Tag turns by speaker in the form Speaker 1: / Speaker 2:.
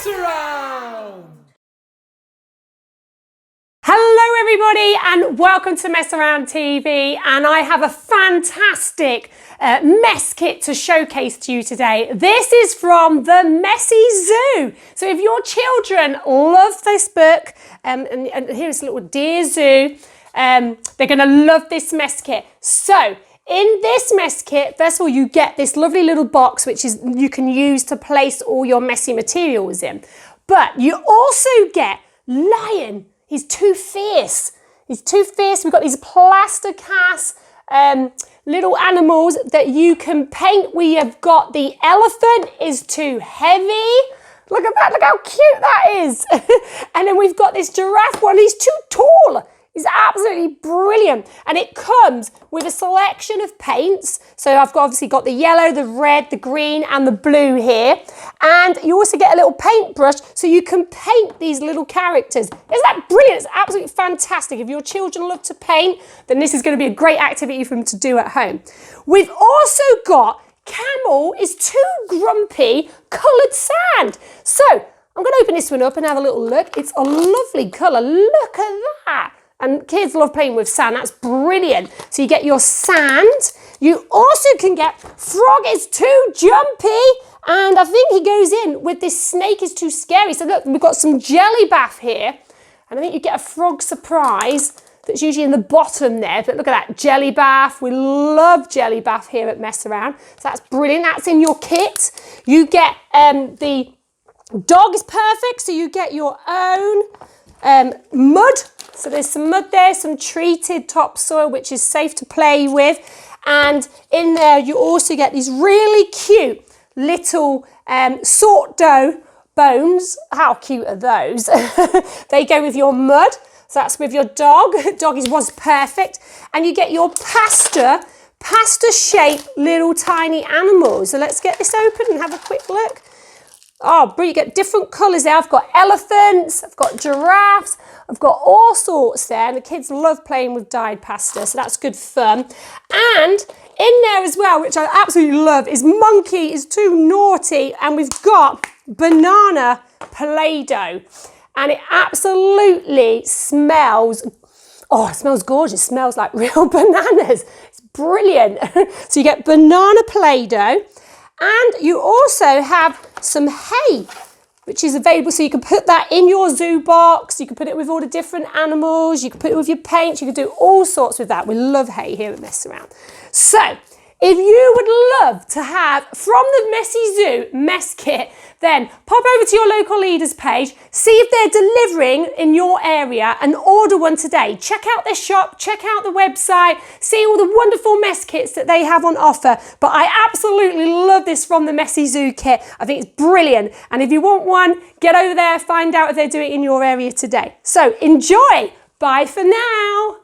Speaker 1: mess around.
Speaker 2: Hello everybody and welcome to Mess Around TV, and I have a fantastic mess kit to showcase to you today. This is from the Messy Zoo. So if your children love this book, and here's a little Dear Zoo, they're going to love this mess kit. So in this mess kit, first of all, you get this lovely little box which is you can use to place all your messy materials in. But you also get Lion. He's too fierce. He's too fierce. We've got these plaster cast little animals that you can paint. We have got the elephant is too heavy. Look at that. Look how cute that is. And then we've got this giraffe one. He's too tall. It's absolutely brilliant. And it comes with a selection of paints. So I've obviously got the yellow, the red, the green and the blue here. And you also get a little paintbrush so you can paint these little characters. Isn't that brilliant? It's absolutely fantastic. If your children love to paint, then this is going to be a great activity for them to do at home. We've also got Camel is Too Jumpy coloured sand. So I'm going to open this one up and have a little look. It's a lovely colour. Look at that. And kids love playing with sand. That's brilliant. So you get your sand. You also can get Frog is Too Jumpy. And I think he goes in with this Snake is Too Scary. So look, we've got some Gelli Baff here. And I think you get a frog surprise that's usually in the bottom there. But look at that, Gelli Baff. We love Gelli Baff here at Mess Around. So that's brilliant. That's in your kit. You get the dog is perfect. So you get your own mud. So there's some mud there, some treated topsoil, which is safe to play with. And in there, you also get these really cute little sort dough bones. How cute are those? They go with your mud. So that's with your dog. Doggies was perfect. And you get your pasta shaped little tiny animals. So let's get this open and have a quick look. Oh, brilliant. You get different colours there. I've got elephants, I've got giraffes, I've got all sorts there. And the kids love playing with dyed pasta, so that's good fun. And in there as well, which I absolutely love, is Monkey is Too Naughty. And we've got banana Play-Doh. And it absolutely smells, oh, it smells gorgeous. It smells like real bananas. It's brilliant. So you get banana Play-Doh. And you also have some hay, which is available. So you can put that in your zoo box. You can put it with all the different animals. You can put it with your paints. You can do all sorts with that. We love hay here at Mess Around. So if you would love to have from the Messy Zoo mess kit, then pop over to your local leaders page, see if they're delivering in your area and order one today. Check out their shop, check out the website, see all the wonderful mess kits that they have on offer. But I absolutely love this from the Messy Zoo kit. I think it's brilliant. And if you want one, get over there, find out if they're doing it in your area today. So enjoy. Bye for now.